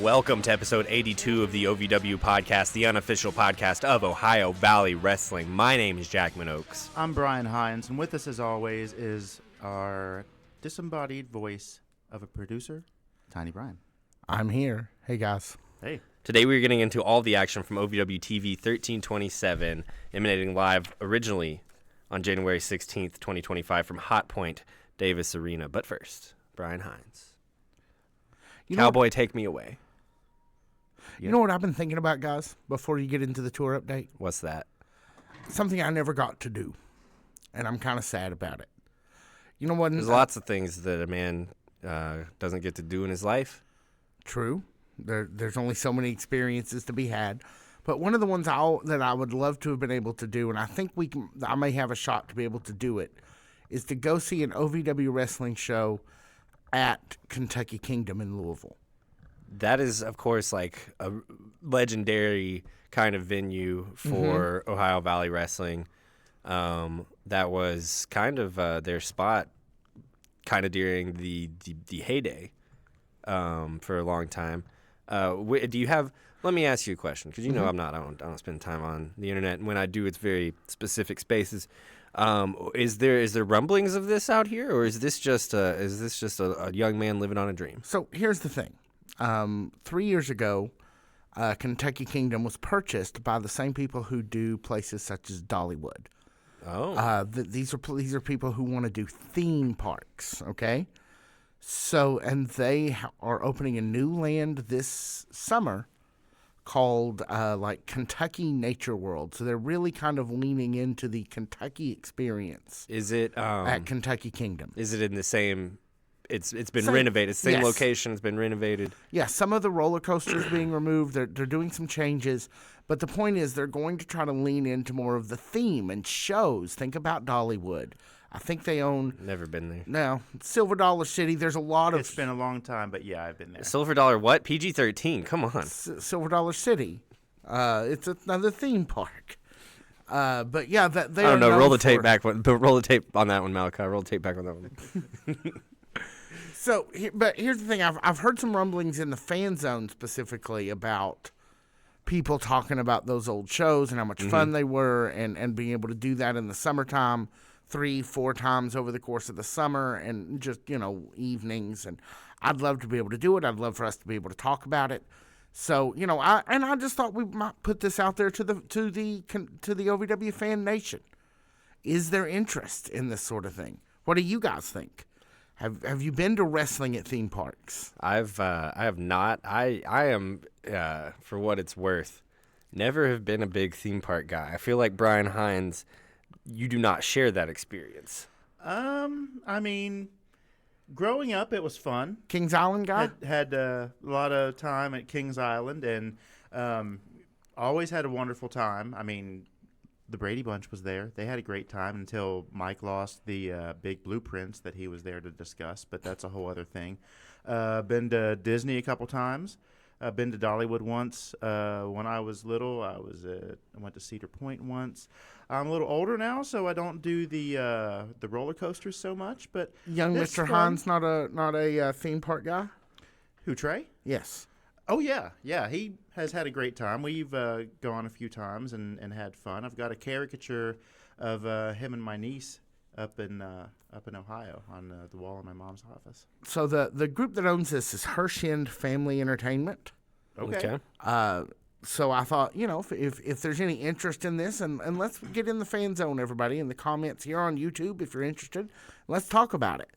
Welcome to episode 82 of the OVW podcast, the unofficial podcast of Ohio Valley Wrestling. My name is Jack Oaks. I'm Brian Hines, and with us as always is our disembodied voice of a producer, Tiny Brian. I'm here. Hey, guys. Hey. Today we're getting into all the action from OVW TV 1327, emanating live originally on January 16th, 2025 from Hot Point Davis Arena. But first, Brian Hines. Cowboy, take me away. You know what I've been thinking about, guys, before you get into the tour update? What's that? Something I never got to do, and I'm kind of sad about it. You know what? There's lots of things that a man doesn't get to do in his life. True. There's only so many experiences to be had. But one of the ones that I would love to have been able to do, and I think I may have a shot to be able to do it, is to go see an OVW wrestling show at Kentucky Kingdom in Louisville. That is, of course, like a legendary kind of venue for Ohio Valley Wrestling. That was kind of their spot kind of during the heyday for a long time. Do you have – let me ask you a question because you know I don't spend time on the internet. And when I do, it's very specific spaces. Is there rumblings of this out here, or is this just a young man living on a dream? So here's the thing: 3 years ago, Kentucky Kingdom was purchased by the same people who do places such as Dollywood. Oh, these are people who want to do theme parks. Okay, so and they are opening a new land this summer called like Kentucky Nature World. So they're really kind of leaning into the Kentucky experience. Is it at Kentucky Kingdom? Is it in the same? It's been renovated. Same location. It's been renovated. Yeah, some of the roller coasters being removed. They're doing some changes, but the point is they're going to try to lean into more of the theme and shows. Think about Dollywood. I think they own. Never been there. No, Silver Dollar City. There's a lot of. It's been a long time, but yeah, I've been there. Silver Dollar what? PG-13. Come on. Silver Dollar City. It's another theme park. But yeah, that they. I don't know. Roll the tape back. Roll the tape on that one, Malachi. Roll the tape back on that one. So, but here's the thing. I've heard some rumblings in the fan zone specifically about people talking about those old shows and how much fun they were, and being able to do that in the summertime. 3-4 times over the course of the summer and just, evenings. And I'd love to be able to do it. I'd love for us to be able to talk about it. So, I just thought we might put this out there to the OVW fan nation. Is there interest in this sort of thing? What do you guys think? Have you been to wrestling at theme parks? I have not. I am, for what it's worth, never have been a big theme park guy. I feel like Brian Hines, you do not share that experience. I mean, growing up, it was fun. Kings Island guy? Had a lot of time at Kings Island, and always had a wonderful time. I mean, the Brady Bunch was there. They had a great time until Mike lost the big blueprints that he was there to discuss, but that's a whole other thing. Been to Disney a couple times. Been to Dollywood once. When I was little, I went to Cedar Point once. I'm a little older now, so I don't do the roller coasters so much. But young Mr. Hines, not a theme park guy. Who, Trey? Yes. Oh yeah. He has had a great time. We've gone a few times and had fun. I've got a caricature of him and my niece up in Ohio on the wall in my mom's office. So the group that owns this is Hershind Family Entertainment. Okay. So I thought, if there's any interest in this, and let's get in the fan zone, everybody, in the comments here on YouTube if you're interested. Let's talk about it.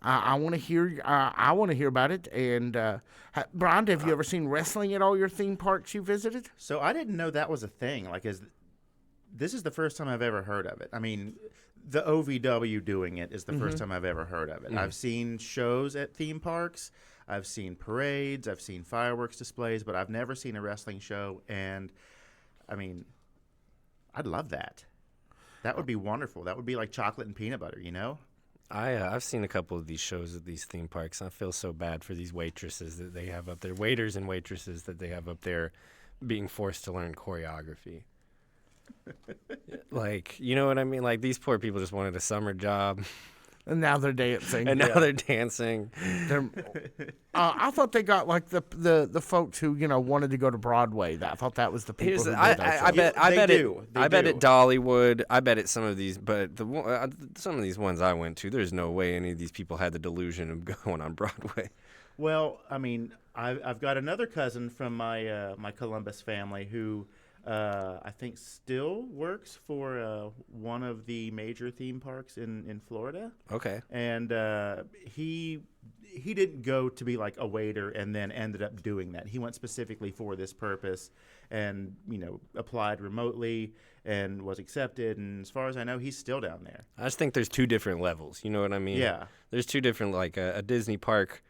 I want to hear. I want to hear about it. And Brian, have you ever seen wrestling at all your theme parks you visited? So I didn't know that was a thing. This is the first time I've ever heard of it. I mean, the OVW doing it is the first time I've ever heard of it. I've seen shows at theme parks. I've seen parades. I've seen fireworks displays, but I've never seen a wrestling show. And, I mean, I'd love that. That would be wonderful. That would be like chocolate and peanut butter, I've seen a couple of these shows at these theme parks. I feel so bad for these waitresses that they have up there, waiters and waitresses that they have up there being forced to learn choreography. Like, you know what I mean? Like, these poor people just wanted a summer job. And now they're dancing. And now they're dancing. I thought they got like the folks who wanted to go to Broadway. I thought that was the people. I bet at Dollywood. I bet at some of these, but some of these ones I went to, there's no way any of these people had the delusion of going on Broadway. Well, I mean, I've got another cousin from my Columbus family who I think still works for one of the major theme parks in Florida. Okay. And he didn't go to be like a waiter and then ended up doing that. He went specifically for this purpose and, applied remotely and was accepted. And as far as I know, he's still down there. I just think there's two different levels. You know what I mean? Yeah. There's two different, like a Disney park,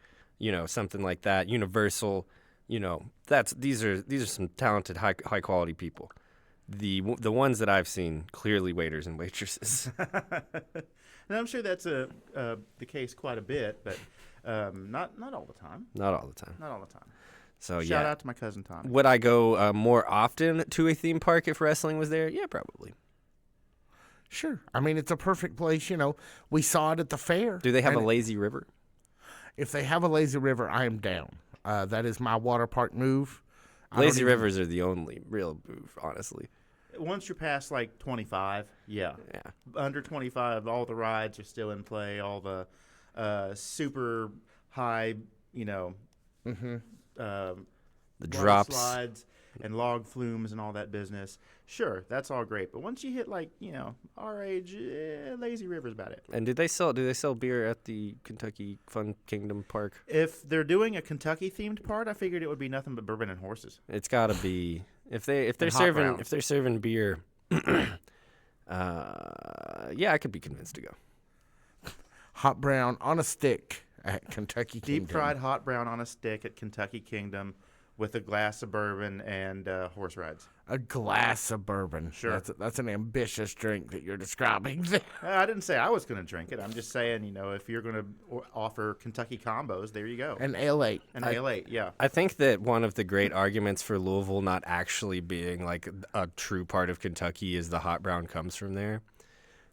something like that, Universal. These are some talented, high quality people. The ones that I've seen, clearly waiters and waitresses. And I'm sure that's the case quite a bit, but not all the time. Not all the time. Not all the time. So Shout out to my cousin Tommy. Would I go more often to a theme park if wrestling was there? Yeah, probably. Sure. I mean, it's a perfect place. We saw it at the fair. Do they have a lazy river? If they have a lazy river, I am down. That is my water park move. Lazy rivers are the only real move, honestly. Once you're past like 25, yeah. Under 25, all the rides are still in play. All the super high, the drops, slides, and log flumes and all that business. Sure, that's all great. But once you hit like our age, lazy river's about it. And do they sell beer at the Kentucky Fun Kingdom Park? If they're doing a Kentucky themed part, I figured it would be nothing but bourbon and horses. It's got to be if they're serving beer. Yeah, I could be convinced to go. Hot brown on a stick at Kentucky Kingdom. Deep fried hot brown on a stick at Kentucky Kingdom with a glass of bourbon and horse rides. A glass of bourbon. Sure. That's an ambitious drink that you're describing. I didn't say I was going to drink it. I'm just saying, if you're going to offer Kentucky combos, there you go. An Ale 8. An Ale 8, yeah. I think that one of the great arguments for Louisville not actually being like a true part of Kentucky is the hot brown comes from there.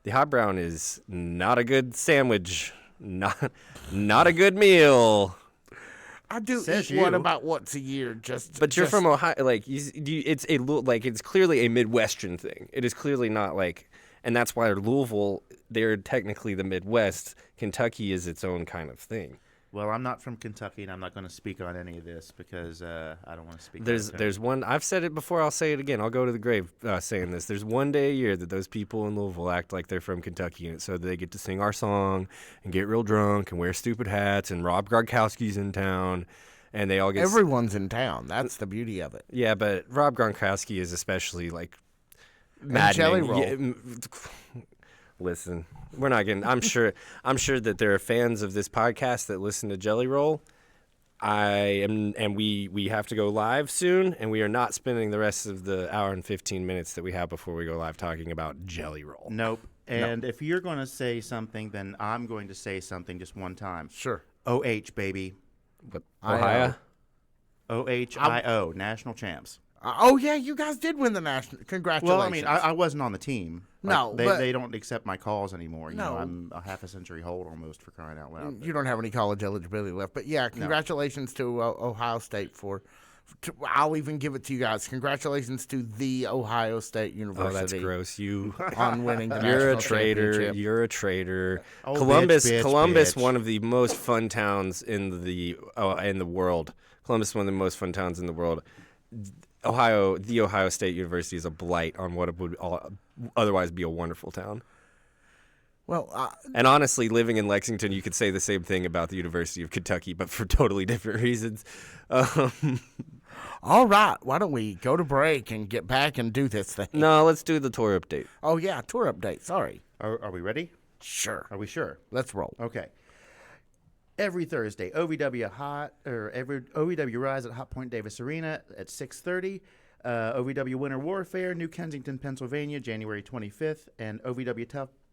The hot brown is not a good sandwich, not a good meal. I do eat one about once a year. But you're from Ohio, like it's clearly a Midwestern thing. It is clearly not like, and that's why Louisville, they're technically the Midwest. Kentucky is its own kind of thing. Well, I'm not from Kentucky, and I'm not going to speak on any of this because I don't want to speak. There's one. I've said it before. I'll say it again. I'll go to the grave saying this. There's one day a year that those people in Louisville act like they're from Kentucky, and so they get to sing our song and get real drunk and wear stupid hats. And Rob Gronkowski's in town, and they all get. Everyone's in town. That's the beauty of it. Yeah, but Rob Gronkowski is especially like maddening. Jelly Roll. Listen, we're not getting. I'm sure that there are fans of this podcast that listen to Jelly Roll. We have to go live soon, and we are not spending the rest of the hour and 15 minutes that we have before we go live talking about Jelly Roll. Nope. And if you're going to say something, then I'm going to say something just one time. Sure. OH, baby. What, Ohio? OHIO, national champs. Oh, yeah, you guys did win the national. Congratulations. Well, I mean, I wasn't on the team. No, they don't accept my calls anymore. No. I'm a half a century old almost, for crying out loud. You don't have any college eligibility left. But, yeah, congratulations to Ohio State I'll even give it to you guys. Congratulations to the Ohio State University. Oh, that's gross. You on winning the You're national a traitor. championship. You're a traitor. Oh, Columbus, bitch. one of the most fun towns in the world. Columbus, one of the most fun towns in the world. The Ohio State University is a blight on what would otherwise be a wonderful town. Well, and honestly, living in Lexington, you could say the same thing about the University of Kentucky, but for totally different reasons. All right, why don't we go to break and get back and do this thing? No, let's do the tour update. Oh, yeah, tour update. Sorry. Are we ready? Sure. Are we sure? Let's roll. Okay. Every Thursday, OVW Rise at Hot Point Davis Arena at 6:30. OVW Winter Warfare, New Kensington, Pennsylvania, January 25th, and OVW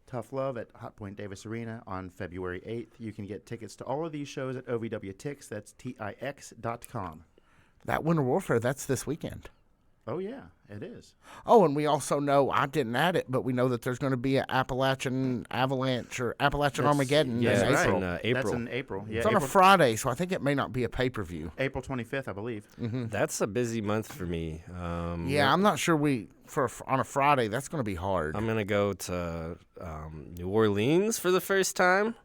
Tough Love at Hot Point Davis Arena on February 8th. You can get tickets to all of these shows at OVW Tix. That's TIX.com. That Winter Warfare, that's this weekend. Oh, yeah, it is. Oh, and we also know, I didn't add it, but we know that there's going to be an Appalachian Avalanche or Appalachian Armageddon yeah, in that's April. in April. That's in April. Yeah, It's on a Friday, so I think it may not be a pay-per-view. April 25th, I believe. That's a busy month for me. Yeah, I'm not sure on a Friday, that's going to be hard. I'm going to go to New Orleans for the first time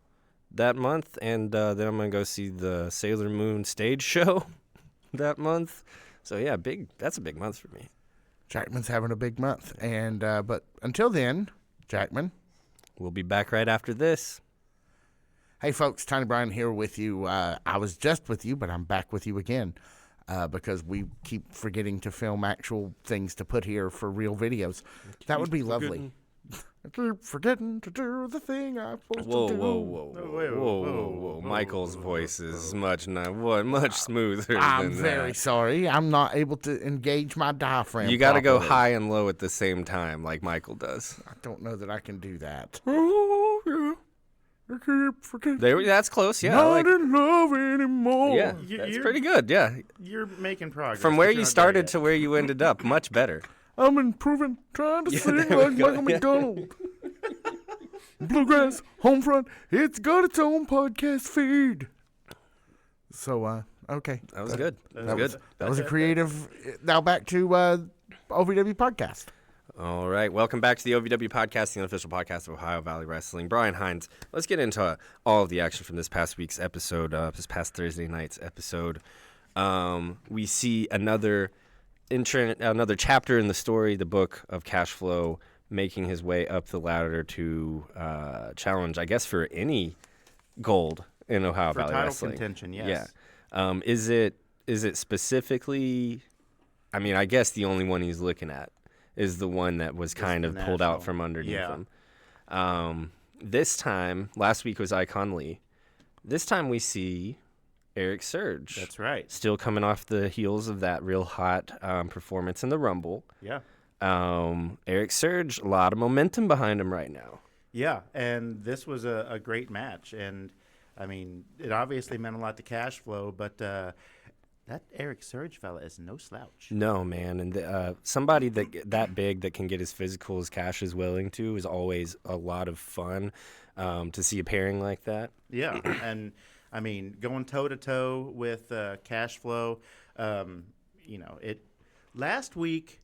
that month, and then I'm going to go see the Sailor Moon stage show that month. So, yeah, that's a big month for me. Jackman's having a big month. And but until then, Jackman. We'll be back right after this. Hey, folks, Tiny Brian here with you. I was just with you, but I'm back with you again because we keep forgetting to film actual things to put here for real videos. That would be lovely. I keep forgetting to do the thing I'm supposed to do. Whoa. Michael's voice is much smoother I'm than very that. sorry. I'm not able to engage my diaphragm. You got to go properly. high and low at the same time like Michael does. I don't know that I can do that. I keep forgetting. That's close, yeah. Not in love anymore. Yeah, that's pretty good, yeah. You're making progress. From but where you're you not there started yet. to where you ended up, much better. I'm improving, trying to sing there we like go, Michael McDonald. Bluegrass, Homefront, it's got its own podcast feed. So, okay. That was good. That was a creative. Now back to OVW podcast. All right, welcome back to the OVW podcast, the unofficial podcast of Ohio Valley Wrestling. Brian Hines, let's get into all of the action from this past week's episode, this past Thursday night's episode. We see another chapter in the story, the book of Cash Flow, making his way up the ladder to challenge, I guess, for any gold in Ohio For Valley title Wrestling. contention, yes. Yeah. Is it specifically? I mean, I guess the only one he's looking at is the one that was kind of pulled out national. from underneath Yeah. him. This time, last week was Icon Lee. This time we see Eric Surge. That's right. Still coming off the heels of that real hot performance in the Rumble. Yeah. Eric Surge, a lot of momentum behind him right now. Yeah, and this was a great match. And, I mean, it obviously meant a lot to Cash Flow, but that Eric Surge fella is no slouch. No, man. And somebody that big that can get as physical as Cash is willing to is always a lot of fun to see a pairing like that. Yeah, and, I mean, going toe-to-toe with Cash Flow, last week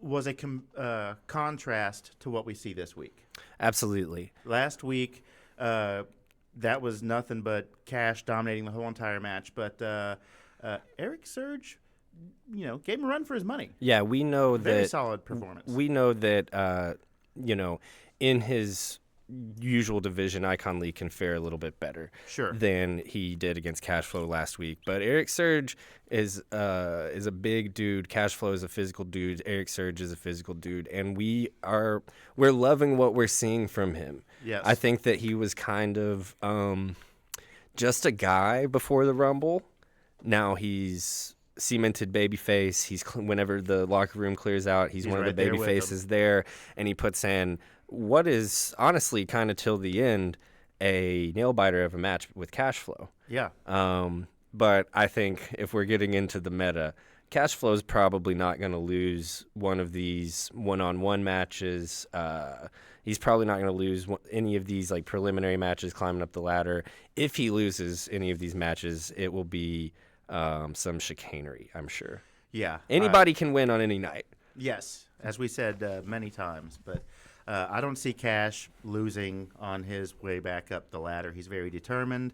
was a contrast to what we see this week. Absolutely. Last week, that was nothing but Cash dominating the whole entire match. But Eric Surge, gave him a run for his money. Yeah, we know Very that. solid performance. We know that, in his usual division, Icon Lee can fare a little bit better Sure. than he did against Cash Flow last week. But Eric Surge is a big dude. Cash Flow is a physical dude. Eric Surge is a physical dude, and we're loving what we're seeing from him. Yes. I think that he was kind of just a guy before the Rumble. Now he's cemented babyface. He's whenever the locker room clears out, he's one of right the there baby with faces there, and he puts in what is honestly kind of till the end a nail biter of a match with Cash Flow. Yeah. But I think if we're getting into the meta, Cash Flow is probably not going to lose one of these one-on-one matches. He's probably not going to lose any of these like preliminary matches climbing up the ladder. If he loses any of these matches, it will be some chicanery, I'm sure. Yeah. Anybody can win on any night. Yes, as we said many times, but I don't see Cash losing on his way back up the ladder. He's very determined.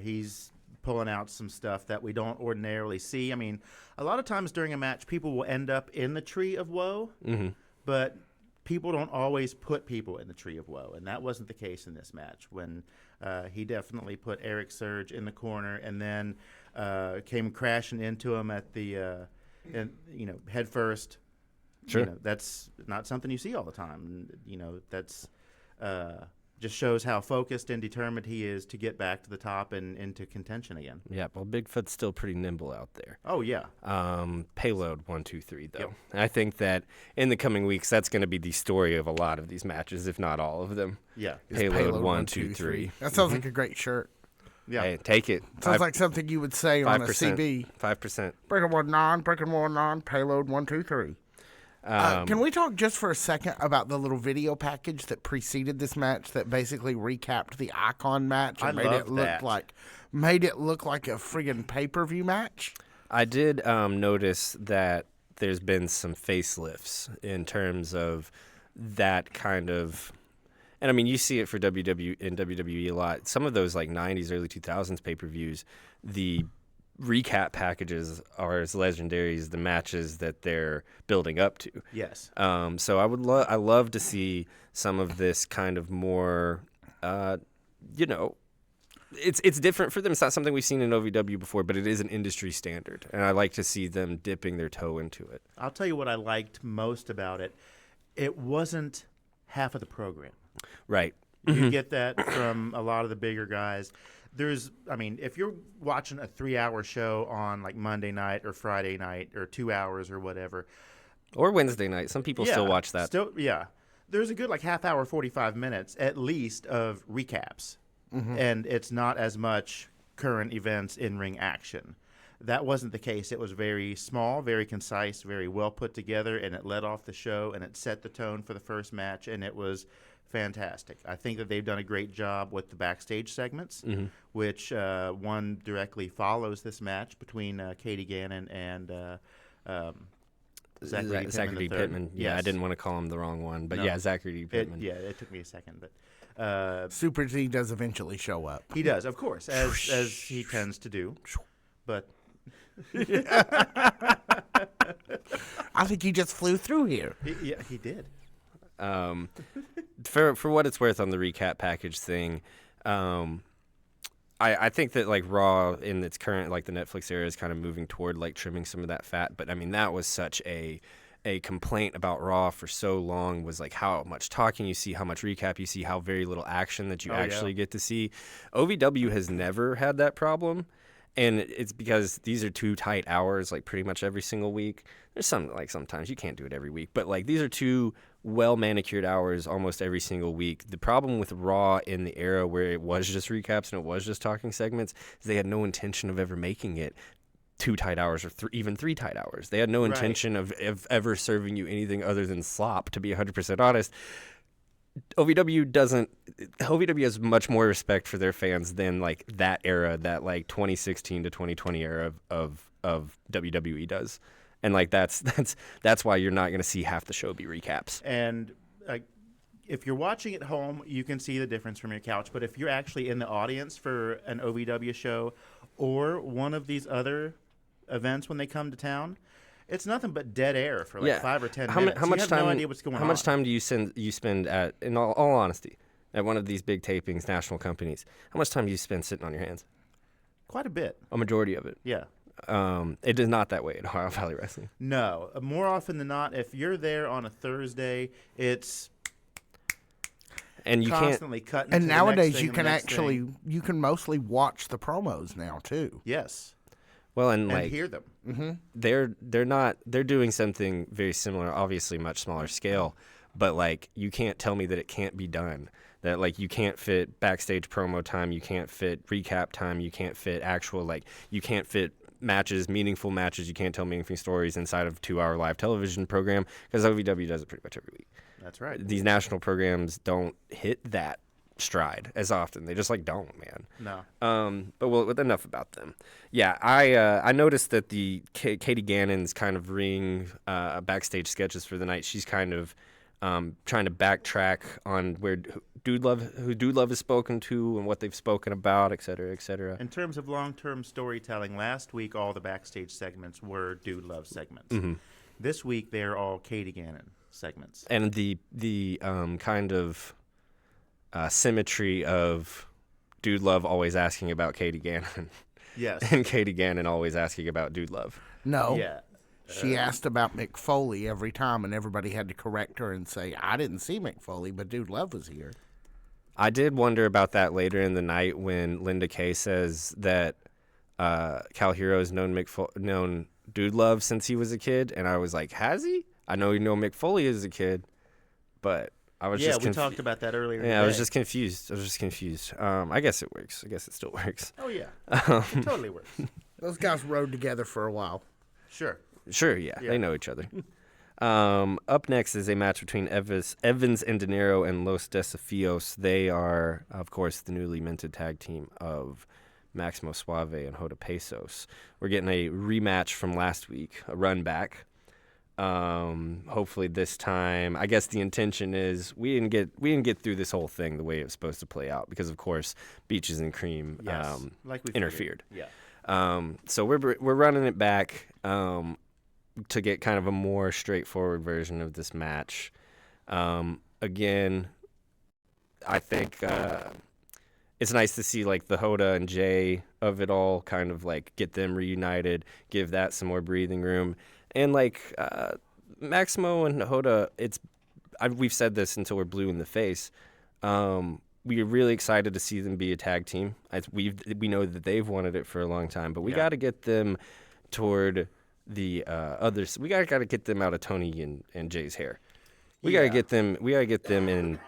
He's pulling out some stuff that we don't ordinarily see. I mean, a lot of times during a match, people will end up in the Tree of Woe, but people don't always put people in the Tree of Woe, and that wasn't the case in this match when he definitely put Eric Surge in the corner and then came crashing into him at the head first. Sure. That's not something you see all the time. That's just shows how focused and determined he is to get back to the top and into contention again. Yeah, well, Bigfoot's still pretty nimble out there. Oh, yeah. Payload 1, 2, 3, though. Yep. And I think that in the coming weeks, that's going to be the story of a lot of these matches, if not all of them. Yeah. Payload 1, 2, 3. That sounds like a great shirt. Yeah. Hey, take it. Sounds like something you would say on a 5%. CB. 5%. Breaker 19, breaker 19, payload 123. Can we talk just for a second about the little video package that preceded this match that basically recapped the Icon match and made it look like a friggin' pay-per-view match? I did notice that there's been some facelifts in terms of that kind of, and I mean you see it for WWE a lot. Some of those like 90s, early 2000s pay-per-views, the recap packages are as legendary as the matches that they're building up to. Yes. So I love to see some of this kind of more, it's different for them. It's not something we've seen in OVW before, but it is an industry standard, and I like to see them dipping their toe into it. I'll tell you what I liked most about it. It wasn't half of the program. Right. You get that from a lot of the bigger guys. If you're watching a 3-hour show on like Monday night or Friday night or 2 hours or whatever, or Wednesday night, some people still watch that. There's a good like half hour, 45 minutes at least of recaps, and it's not as much current events in ring action. That wasn't the case. It was very small, very concise, very well put together, and it led off the show and it set the tone for the first match, and it was fantastic. I think that they've done a great job with the backstage segments, which one directly follows this match between Katie Gannon and Zachary Pittman. Yeah, yes. I didn't want to call him the wrong one, but No. yeah, Zachary Pittman. It took me a second, but Super Z does eventually show up. he does, of course, as he tends to do. But I think he just flew through here. he did. For what it's worth on the recap package thing, I think that like Raw in its current like the Netflix era is kind of moving toward like trimming some of that fat. But I mean that was such a complaint about Raw for so long was like how much talking you see, how much recap you see, how very little action that you actually get to see. OVW has never had that problem. And it's because these are 2 tight hours, like pretty much every single week. There's some, like sometimes you can't do it every week, but like these are 2 well-manicured hours almost every single week. The problem with Raw in the era where it was just recaps and it was just talking segments is they had no intention of ever making it 2 tight hours or even 3 tight hours. They had no intention of ever serving you anything other than slop, to be 100% honest. OVW has much more respect for their fans than like that era, that like 2016 to 2020 era of WWE does, and like that's why you're not going to see half the show be recaps. And if you're watching at home, you can see the difference from your couch. But if you're actually in the audience for an OVW show or one of these other events when they come to town, it's nothing but dead air for like 5 or 10 minutes. How much you have time? No idea what's going on. How much time do you spend at? In all honesty, at one of these big tapings, national companies, how much time do you spend sitting on your hands? Quite a bit. A majority of it. Yeah. It is not that way at Ohio Valley Wrestling. No, more often than not, if you're there on a Thursday, it's and you constantly cutting. And to nowadays the next thing, you can you can mostly watch the promos now too. Yes. Well, and And like hear them. they're doing something very similar, obviously much smaller scale, but like you can't tell me that it can't be done. That like you can't fit backstage promo time, you can't fit recap time, you can't fit you can't fit matches, meaningful matches, you can't tell meaningful stories inside of a 2-hour live television program because OVW does it pretty much every week. That's right. These national programs don't hit that stride as often. They just like don't, man. No. But with enough about them. Yeah, I noticed that the Katie Gannon's kind of ring backstage sketches for the night. She's kind of trying to backtrack on who Dude Love has spoken to and what they've spoken about, et cetera, et cetera. In terms of long-term storytelling, last week all the backstage segments were Dude Love segments. Mm-hmm. This week they're all Katie Gannon segments. And the kind of symmetry of Dude Love always asking about Katie Gannon. Yes. And Katie Gannon always asking about Dude Love. No. Yeah. She asked about Mick Foley every time, and everybody had to correct her and say, I didn't see Mick Foley, but Dude Love was here. I did wonder about that later in the night when Linda Kay says that Cal Hero's known Dude Love since he was a kid, and I was like, has he? I know you know Mick Foley as a kid, but I was Yeah, just we talked about that earlier. Yeah, I was today. just confused. I guess it works. I guess it still works. Oh yeah, it totally works. Those guys rode together for a while. Sure. Sure, yeah, Yeah. they know each other. Up next is a match between Evans and De Niro and Los Desafios. They are, of course, the newly minted tag team of Maximo Suave and Hoda Pesos. We're getting a rematch from last week, a run back. Hopefully this time, I guess the intention is we didn't get through this whole thing the way it was supposed to play out because, of course, Beaches and Cream Yes. Like we interfered. figured. Yeah. So we're running it back to get kind of a more straightforward version of this match. Again, I think it's nice to see like the Hoda and Jay of it all, kind of like get them reunited, give that some more breathing room, and like Maximo and Hoda. We've said this until we're blue in the face. We're really excited to see them be a tag team. We know that they've wanted it for a long time, but we got to get them toward the others. We got to get them out of Tony and Jay's hair. We got to get them. We got to get them in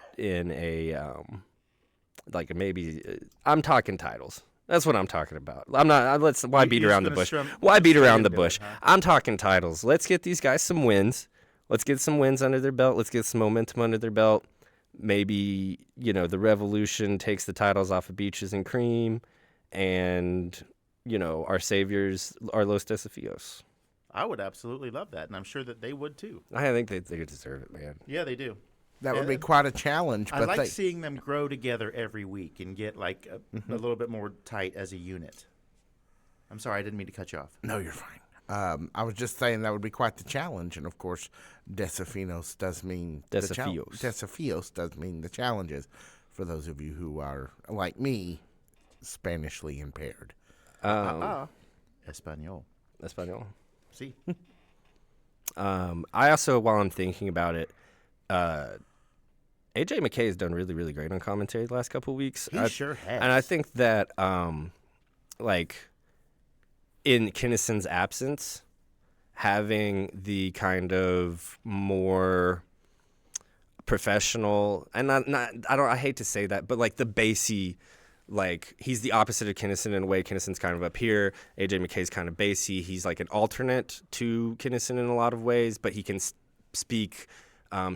a like maybe. I'm talking titles. That's what I'm talking about. I'm not. Why beat around the bush? Why beat around the bush? I'm talking titles. Let's get these guys some wins. Let's get some wins under their belt. Let's get some momentum under their belt. Maybe, the Revolution takes the titles off of Beaches and Cream, and, our saviors are Los Desafios. I would absolutely love that, and I'm sure that they would too. I think they deserve it, man. Yeah, they do. That would be quite a challenge. I But like seeing them grow together every week and get like a little bit more tight as a unit. I'm sorry, I didn't mean to cut you off. No, you're fine. I was just saying that would be quite the challenge, and of course, Desafios does mean Desafios does mean the challenges. For those of you who are like me, Spanishly impaired. Espanol. See. See. I also, while I'm thinking about it, AJ McKay has done really, really great on commentary the last couple of weeks. He sure has. And I think that, in Kinnison's absence, having the kind of more professional, and I hate to say that, but like the bassy, like he's the opposite of Kinnison in a way. Kinnison's kind of up here. AJ McKay's kind of bassy. He's like an alternate to Kinnison in a lot of ways, but he can speak.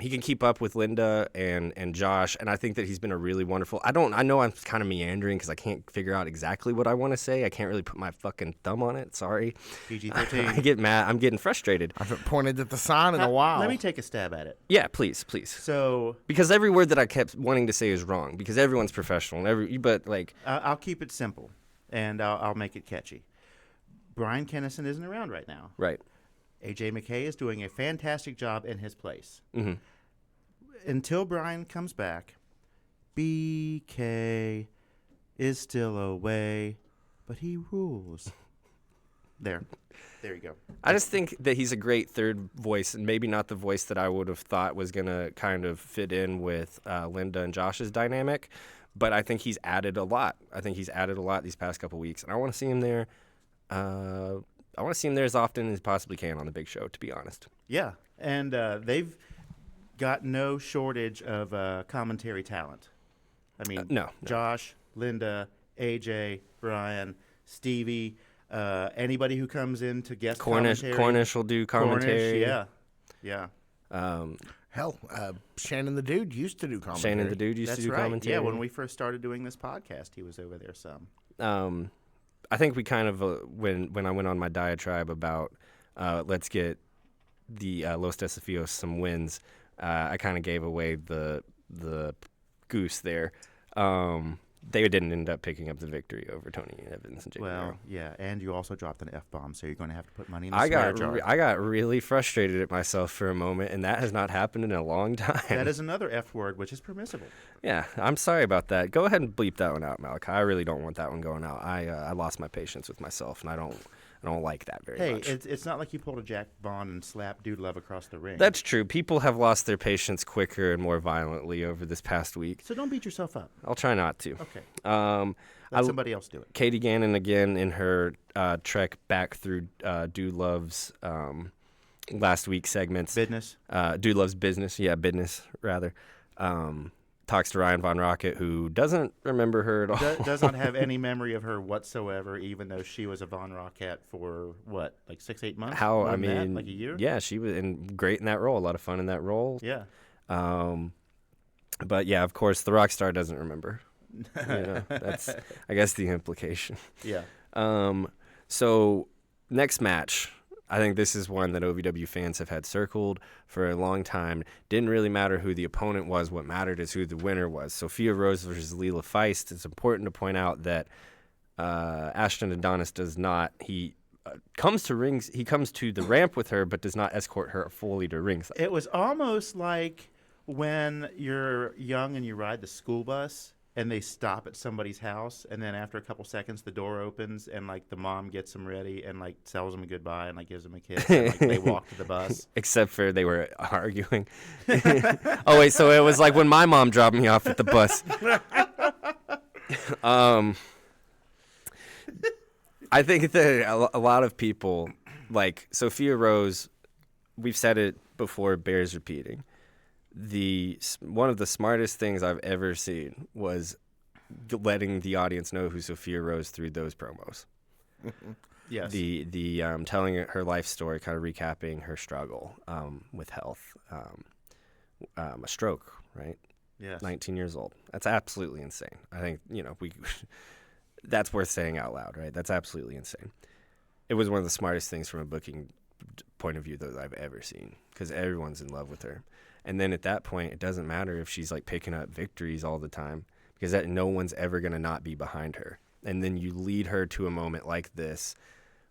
He can keep up with Linda and Josh, and I think that he's been a really wonderful. I know I'm kind of meandering because I can't figure out exactly what I want to say. I can't really put my fucking thumb on it. Sorry. PG-13. I get mad. I'm getting frustrated. I haven't pointed at the sign in a while. Let me take a stab at it. Yeah, please. So, because every word that I kept wanting to say is wrong because everyone's professional. But like, I'll keep it simple, and I'll make it catchy. Brian Kinnison isn't around right now. Right. AJ McKay is doing a fantastic job in his place. Mm-hmm. Until Brian comes back, BK is still away, but he rules. There you go. I just think that he's a great third voice, and maybe not the voice that I would have thought was going to kind of fit in with Linda and Josh's dynamic, but I think he's added a lot. These past couple weeks, and I want to see him there. I want to see him there as often as possibly can on the big show, to be honest. Yeah, and they've got no shortage of commentary talent. I mean, no. Josh, Linda, AJ, Brian, Stevie, anybody who comes in to guest commentary. Cornish will do commentary. Cornish, yeah. Hell, Shannon the Dude used to do commentary. That's to do right. commentary. Yeah, when we first started doing this podcast, he was over there some. I think we kind of when I went on my diatribe about let's get the Los Desafios some wins, I kind of gave away the goose there. They didn't end up picking up the victory over Tony Evans and Jake Guerrero. Yeah, and you also dropped an F-bomb, so you're going to have to put money in the swear jar. I got really frustrated at myself for a moment, and that has not happened in a long time. That is another F word, which is permissible. Yeah, I'm sorry about that. Go ahead and bleep that one out, Malachi. I really don't want that one going out. I lost my patience with myself, and I don't like that very much. Hey, it's not like you pulled a Jack Bond and slapped Dude Love across the ring. That's true. People have lost their patience quicker and more violently over this past week. So don't beat yourself up. I'll try not to. Okay. Let somebody else do it. Katie Gannon, again, in her trek back through Dude Love's last week's segments. Business. Dude Love's Business. Yeah, business, rather. Talks to Ryan Von Rocket, who doesn't remember her at all. Does not have any memory of her whatsoever, even though she was a Von Rocket for what, like 6-8 months? How More I than that? mean, like a year? yeah, she was great in that role. A lot of fun in that role. Yeah. But yeah, of course, the rock star doesn't remember. That's I guess the implication. Yeah. So next match, I think this is one that OVW fans have had circled for a long time. Didn't really matter who the opponent was. What mattered is who the winner was. Sophia Rose versus Leela Feist. It's important to point out that Ashton Adonis does not. He comes to rings. He comes to the ramp with her, but does not escort her fully to ringside. It was almost like when you're young and you ride the school bus and they stop at somebody's house, and then after a couple seconds the door opens and like the mom gets them ready and like tells them goodbye and like gives them a kiss and like they walk to the bus. Except for they were arguing. Oh wait, so it was like when my mom dropped me off at the bus. I think that a lot of people, like Sophia Rose, we've said it before, bears repeating. One of the smartest things I've ever seen was letting the audience know who Sophia Rose through those promos. Yes. The telling her life story, kind of recapping her struggle with health, a stroke, right? Yes. 19 years old. That's absolutely insane. I think that's worth saying out loud, right? That's absolutely insane. It was one of the smartest things from a booking point of view that I've ever seen, because everyone's in love with her. And then at that point, it doesn't matter if she's like picking up victories all the time, because no one's ever going to not be behind her. And then you lead her to a moment like this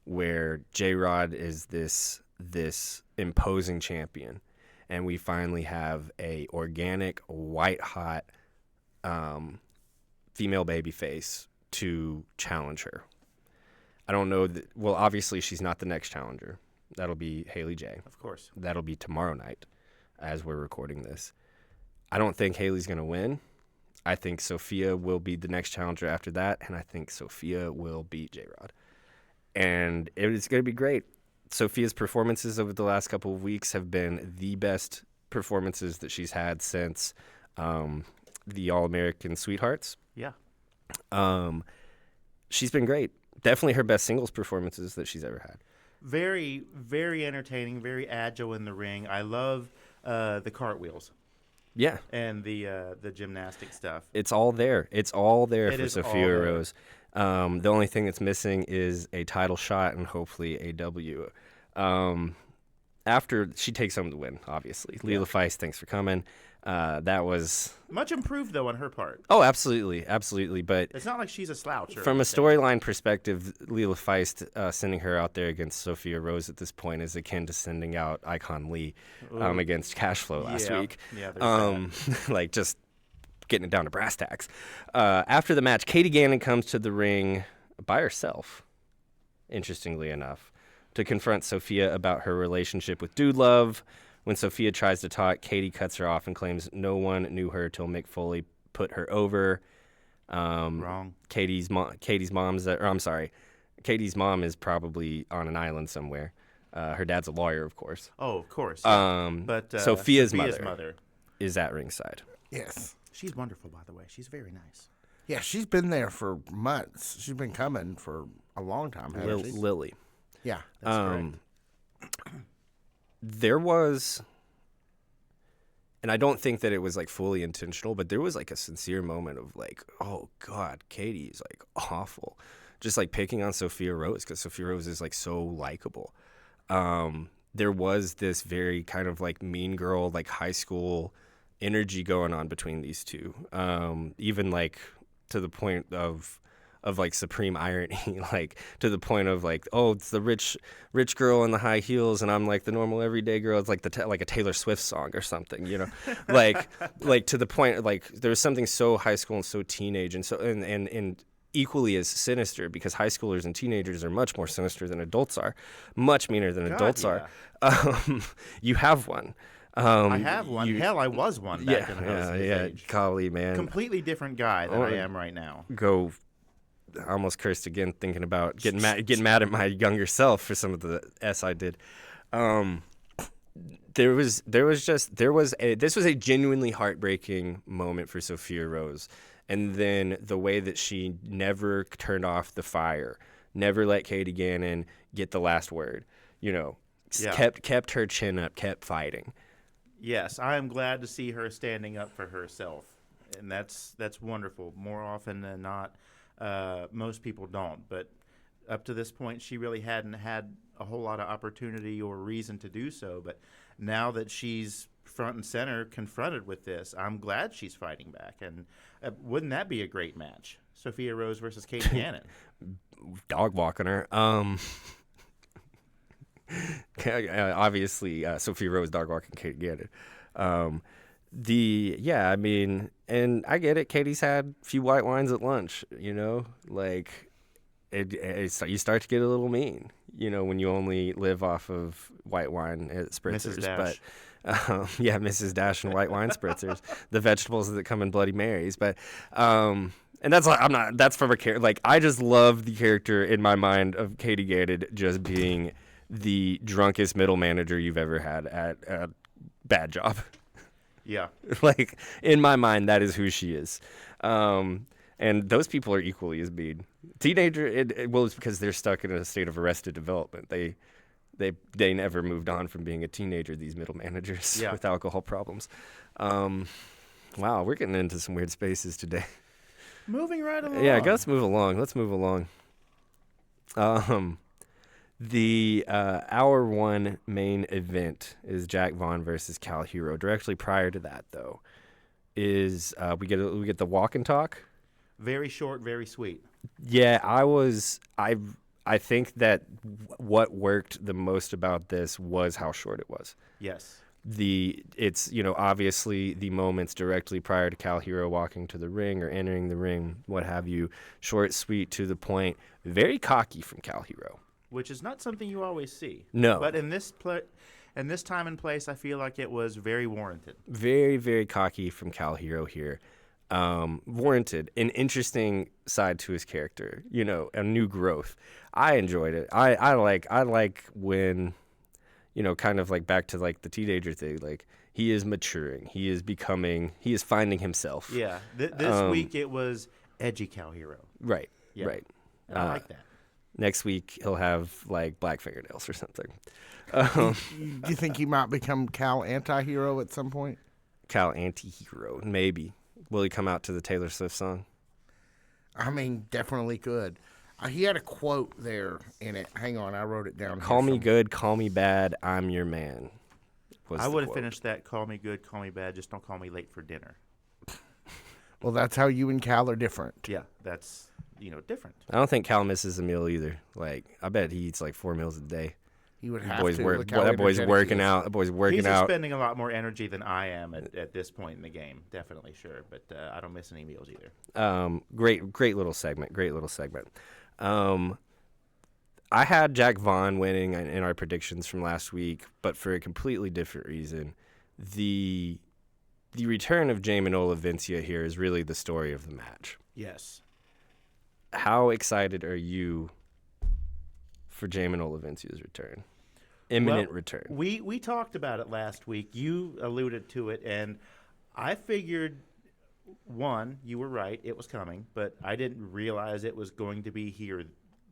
where J-Rod is this imposing champion, and we finally have a organic, white-hot female babyface to challenge her. I don't know. Well, obviously, she's not the next challenger. That'll be Haley J. Of course. That'll be tomorrow night as we're recording this. I don't think Haley's going to win. I think Sophia will be the next challenger after that, and I think Sophia will beat J-Rod. And it's going to be great. Sophia's performances over the last couple of weeks have been the best performances that she's had since the All-American Sweethearts. Yeah. She's been great. Definitely her best singles performances that she's ever had. Very, very entertaining, very agile in the ring. I love the cartwheels. Yeah. And the gymnastic stuff. It's all there. It's all there It for is all Sophia there. Rose. The only thing that's missing is a title shot and hopefully a W. After she takes home the win, obviously. Leela Feist, thanks for coming. That was Much improved, though, on her part. Oh, absolutely, absolutely. But It's not like she's a slouch. or from a anything. storyline perspective, Leela Feist sending her out there against Sophia Rose at this point is akin to sending out Icon Lee against Cashflow last week. Yeah, there's Like just getting it down to brass tacks. After the match, Katie Gannon comes to the ring by herself, interestingly enough, to confront Sophia about her relationship with Dude Love. When Sophia tries to talk, Katie cuts her off and claims no one knew her till Mick Foley put her over. Wrong. Katie's mom is probably on an island somewhere. Her dad's a lawyer, of course. Oh, of course. But Sophia's mother mother is at ringside. Yes. She's wonderful, by the way. She's very nice. Yeah, she's been there for months. She's been coming for a long time, hasn't she? Lily. Yeah. That's correct. There was, and I don't think that it was like fully intentional, but there was like a sincere moment of like, oh God, Katie is like awful. Just like picking on Sophia Rose, because Sophia Rose is like so likable. There was this very kind of like mean girl, like high school energy going on between these two. Even like to the point of like supreme irony, like to the point of like, oh, it's the rich girl in the high heels, and I'm like the normal everyday girl. It's like like a Taylor Swift song or something, you know, like to the point like there was something so high school and so teenage and so and equally as sinister, because high schoolers and teenagers are much more sinister than adults are, much meaner than adults are. You have one. I have one. Hell, I was one back in his age. Golly, man. Completely different guy than I am right now. I almost cursed again thinking about getting mad at my younger self for some of the S I did. This was a genuinely heartbreaking moment for Sophia Rose. And then the way that she never turned off the fire, never let Katie Gannon get the last word, kept her chin up, kept fighting. Yes, I am glad to see her standing up for herself, and that's wonderful. More often than not, most people don't. But up to this point, she really hadn't had a whole lot of opportunity or reason to do so. But now that she's front and center confronted with this, I'm glad she's fighting back. And wouldn't that be a great match? Sophia Rose versus Katie Gannon. Dog walking her. Obviously, Sophia Rose dog walking Katie Gannon. And I get it. Katie's had a few white wines at lunch. Like you start to get a little mean. When you only live off of white wine spritzers. Mrs. Dash. But Mrs. Dash and white wine spritzers, the vegetables that come in Bloody Marys. But and that's like that's from a character. Like I just love the character in my mind of Katie Gannon just being the drunkest middle manager you've ever had at a bad job. Yeah. Like, in my mind, that is who she is. And those people are equally as mean. Teenager, it's because they're stuck in a state of arrested development. They never moved on from being a teenager, these middle managers with alcohol problems. Wow, we're getting into some weird spaces today. Moving right along. Yeah, let's move along. The hour one main event is Jack Vaughn versus Cal Hero. Directly prior to that, though, is we get the walk and talk. Very short, very sweet. Yeah, I think that what worked the most about this was how short it was. Yes. It's obviously the moments directly prior to Cal Hero walking to the ring or entering the ring, what have you. Short, sweet, to the point. Very cocky from Cal Hero. Which is not something you always see. No. But in this time and place, I feel like it was very warranted. Very, very cocky from Cal Hero here. Warranted. An interesting side to his character. A new growth. I enjoyed it. I like when, kind of like back to like the teenager thing. Like he is maturing. He is finding himself. Yeah. This week it was edgy Cal Hero. Right. Yeah. Right. I like that. Next week, he'll have, like, black fingernails or something. Do you think he might become Cal anti-hero at some point? Cal anti-hero, maybe. Will he come out to the Taylor Swift song? I mean, definitely could. He had a quote there in it. Hang on, I wrote it down. Call me good, call me bad, I'm your man. I would have finished that, call me good, call me bad, just don't call me late for dinner. Well, that's how you and Cal are different. Yeah, that's... different. I don't think Cal misses a meal either. Like, I bet he eats like 4 meals a day. He would have to. That boy's working out. That boy's working out. He's expending a lot more energy than I am at this point in the game. Definitely, sure. But I don't miss any meals either. Great little segment. I had Jack Vaughn winning in our predictions from last week, but for a completely different reason. The return of Jamin Olavincia here is really the story of the match. Yes. How excited are you for Jamin Olavincia's return? Imminent return. We talked about it last week. You alluded to it, and I figured, one, you were right, it was coming, but I didn't realize it was going to be here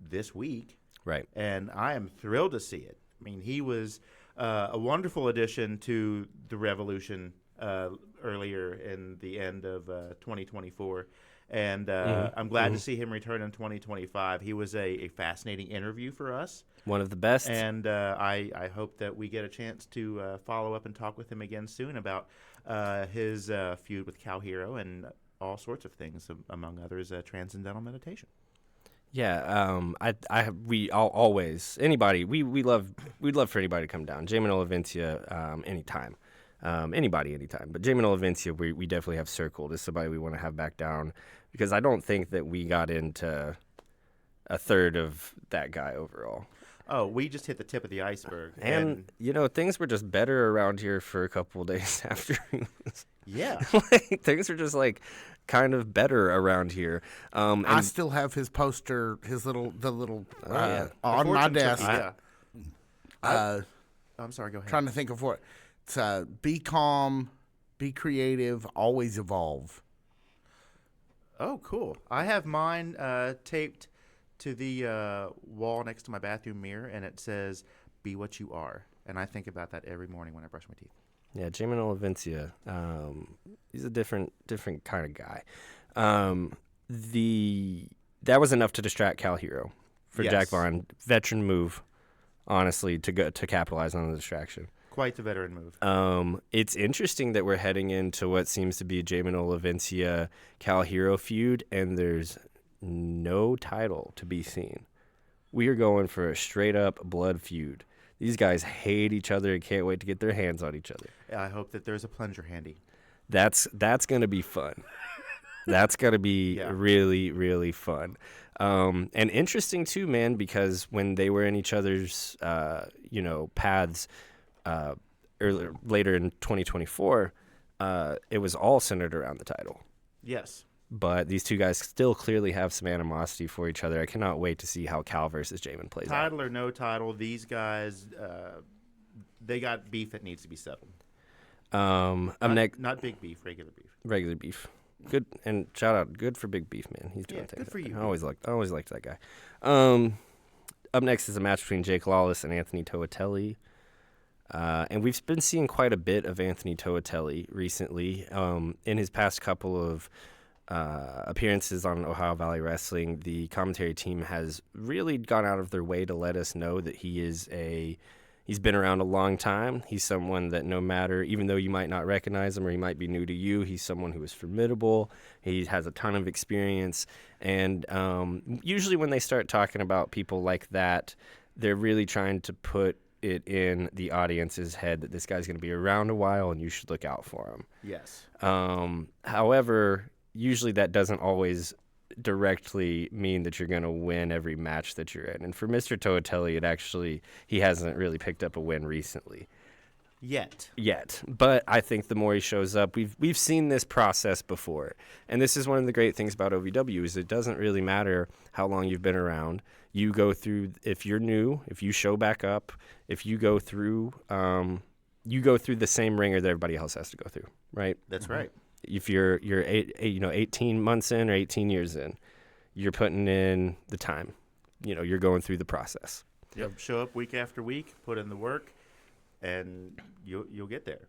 this week. Right. And I am thrilled to see it. I mean, he was a wonderful addition to the Revolution earlier in the end of 2024. And I'm glad to see him return in 2025. He was a fascinating interview for us. One of the best. And I hope that we get a chance to follow up and talk with him again soon about his feud with Cal Hero and all sorts of things, among others, transcendental meditation. Yeah, we'd love for anybody to come down. Jamin Olavincia, anytime. Anybody, anytime. But Jamin Olavincia, we definitely have circled as somebody we want to have back down because I don't think that we got into a third of that guy overall. Oh, we just hit the tip of the iceberg. And things were just better around here for a couple of days after. Yeah. Things were just kind of better around here. I still have his poster, on my desk. Yeah. I'm sorry. Go ahead. Trying to think of what. It's be calm, be creative, always evolve. Oh, cool. I have mine taped to the wall next to my bathroom mirror, and it says, "Be what you are." And I think about that every morning when I brush my teeth. Yeah, Jamin Olavencia, he's a different kind of guy. That was enough to distract Cal Hero for Yes. Jack Vaughn. Veteran move, honestly, to capitalize on the distraction. Quite the veteran move. It's interesting that we're heading into what seems to be Jamin Olavencia Cal Hero feud, and there's no title to be seen. We are going for a straight up blood feud. These guys hate each other and can't wait to get their hands on each other. I hope that there's a plunger handy. That's going to be fun. That's going to be really, really fun. And interesting, too, man, because when they were in each other's, paths later in 2024, it was all centered around the title. Yes. But these two guys still clearly have some animosity for each other. I cannot wait to see how Cal versus Jamin plays out. Title or no title, these guys, they got beef that needs to be settled. Not big beef, regular beef. Regular beef. Good, and shout out, good for Big Beef, man. He's doing things. Good for you. I always liked that guy. Up next is a match between Jake Lawless and Anthony Toatelli. And we've been seeing quite a bit of Anthony Toatelli recently. In his past couple of appearances on Ohio Valley Wrestling, the commentary team has really gone out of their way to let us know that he's been around a long time. He's someone that no matter, even though you might not recognize him or he might be new to you, he's someone who is formidable. He has a ton of experience. And usually when they start talking about people like that, they're really trying to put it in the audience's head that this guy's going to be around a while and you should look out for him. Yes. However, usually that doesn't always directly mean that you're going to win every match that you're in. And for Mr. Toatelli, he hasn't really picked up a win recently. Yet. But I think the more he shows up, we've seen this process before. And this is one of the great things about OVW is it doesn't really matter how long you've been around. You go through, if you're new, if you show back up, if you go through the same ringer that everybody else has to go through, right? That's right. If you're 18 months in or 18 years in, you're putting in the time. You're going through the process. Yep. Show up week after week, put in the work, and you'll get there.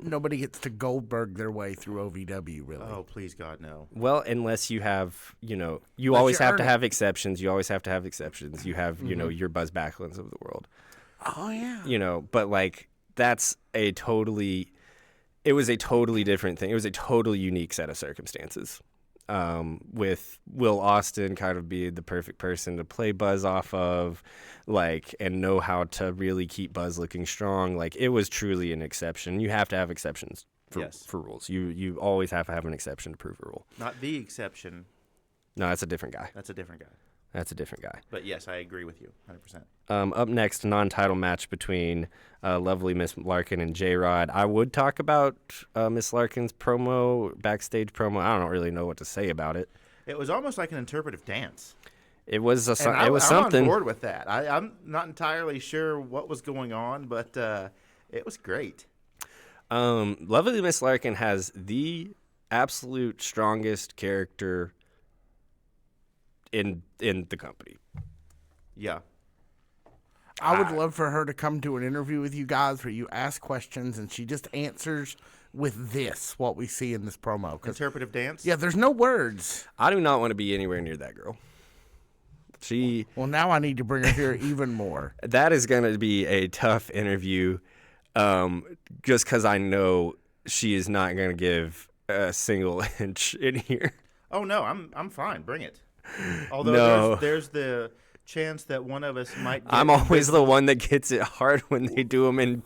Nobody gets to Goldberg their way through OVW, really. Oh, please, God, no. Well, unless you have, you always have to have exceptions. You always have to have exceptions. You have, your Buzz Backlunds of the world. Oh, yeah. But like it was a totally different thing. It was a totally unique set of circumstances. With Will Austin kind of being the perfect person to play Buzz off of, and know how to really keep Buzz looking strong. It was truly an exception. You have to have exceptions for rules. You always have to have an exception to prove a rule. Not the exception. No, that's a different guy. That's a different guy. But yes, I agree with you 100%. Up next, non-title match between lovely Miss Larkin and J-Rod. I would talk about Miss Larkin's backstage promo. I don't really know what to say about it. It was almost like an interpretive dance. It was something. I'm on board with that. I'm not entirely sure what was going on, but it was great. Lovely Miss Larkin has the absolute strongest character in the company. Yeah. I would love for her to come to an interview with you guys where you ask questions and she just answers with what we see in this promo. Interpretive dance? Yeah, there's no words. I do not want to be anywhere near that girl. Well, now I need to bring her here even more. That is going to be a tough interview just because I know she is not going to give a single inch in here. Oh, no, I'm fine. Bring it. Although there's the chance that one of us might. I'm always the one that gets it hard when they do them in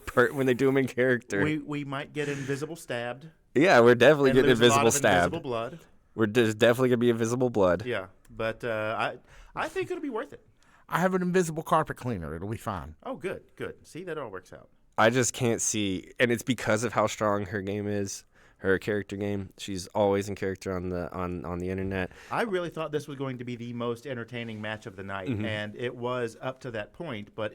character. We might get invisible stabbed. Yeah, we're definitely getting invisible stabbed. Invisible blood. There's definitely gonna be invisible blood. Yeah, but I think it'll be worth it. I have an invisible carpet cleaner. It'll be fine. Oh, good. See, that all works out. I just can't see, and it's because of how strong her game is. Her character game. She's always in character on the internet. I really thought this was going to be the most entertaining match of the night, and it was up to that point. But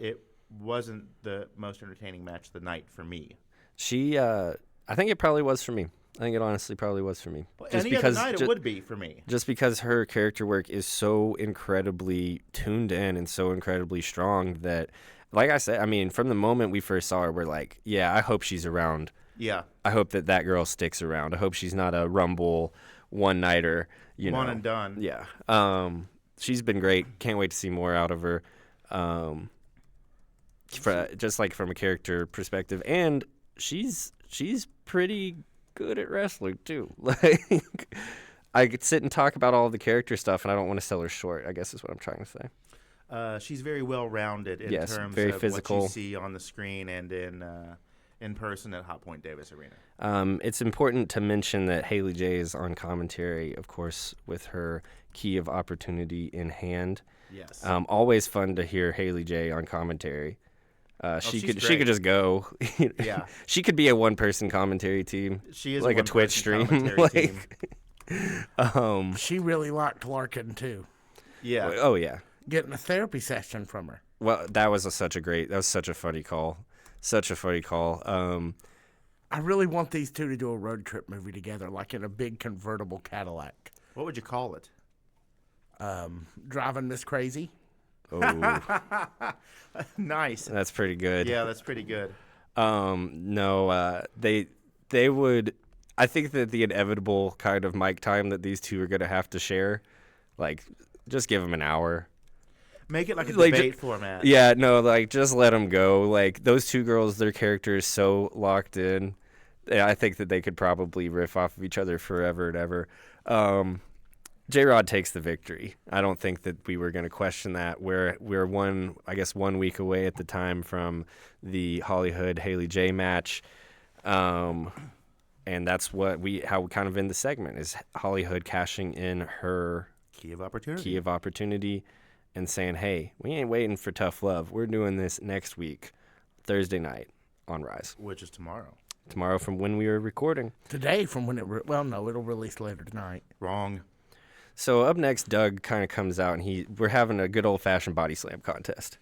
wasn't the most entertaining match of the night for me. I think it probably was for me. I think it honestly probably was for me. Well, any other night it would be for me. Just because her character work is so incredibly tuned in and so incredibly strong that, like I said, I mean, from the moment we first saw her, we're like, yeah, I hope she's around. Yeah. I hope that girl sticks around. I hope she's not a Rumble one-nighter. One and done. Yeah. She's been great. Can't wait to see more out of her. Just like from a character perspective. And she's pretty good at wrestling too. Like, I could sit and talk about all the character stuff, and I don't want to sell her short, I guess is what I'm trying to say. She's very well-rounded in terms very of physical. what you see on the screen and in person at Hot Point Davis Arena. It's important to mention that Haley J is on commentary, of course, with her key of opportunity in hand. Yes. Always fun to hear Haley J on commentary. She could great. just go. Yeah. She could be a one-person commentary team. She is like a Twitch stream. Team. She really liked Larkin too. Yeah. Oh yeah. Getting a therapy session from her. Well, that was such a funny call. Such a funny call. I really want these two to do a road trip movie together, like in a big convertible Cadillac. What would you call it? Driving Miss Crazy. Oh, Nice. that's pretty good. Yeah, that's pretty good. No, they would. I think that the inevitable kind of mic time that these two are going to have to share, like, just give them an hour. Make it like a Like, debate format. Yeah, no, like, just let them go. Like, those two girls, their character is so locked in. Yeah, I think that they could probably riff off of each other forever and ever. J-Rod takes the victory. I don't think that we were going to question that. We're 1 week away at the time from the Hollywood Haley J match. And that's how we kind of end the segment is Hollywood cashing in her Key of opportunity. And saying, hey, we ain't waiting for tough love. We're doing this next week, Thursday night on Rise. Which is tomorrow. Tomorrow from when we were recording. Today from when no, it'll release later tonight. Wrong. So up next, Doug kind of comes out, and we're having a good old-fashioned body slam contest.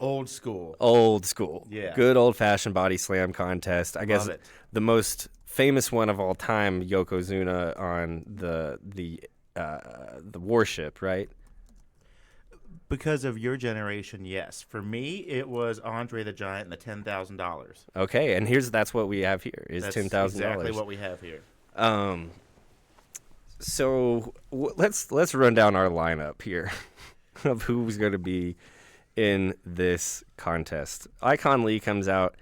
Old school. Old school. Yeah. Good old-fashioned body slam contest. I guess it. the most famous one of all time, Yokozuna on the Warship, right? Because of your generation, yes. For me, it was Andre the Giant and the $10,000. Okay, and that's what we have here is That's $10,000. exactly what we have here. So let's run down our lineup here of who's going to be in this contest. Icon Lee comes out.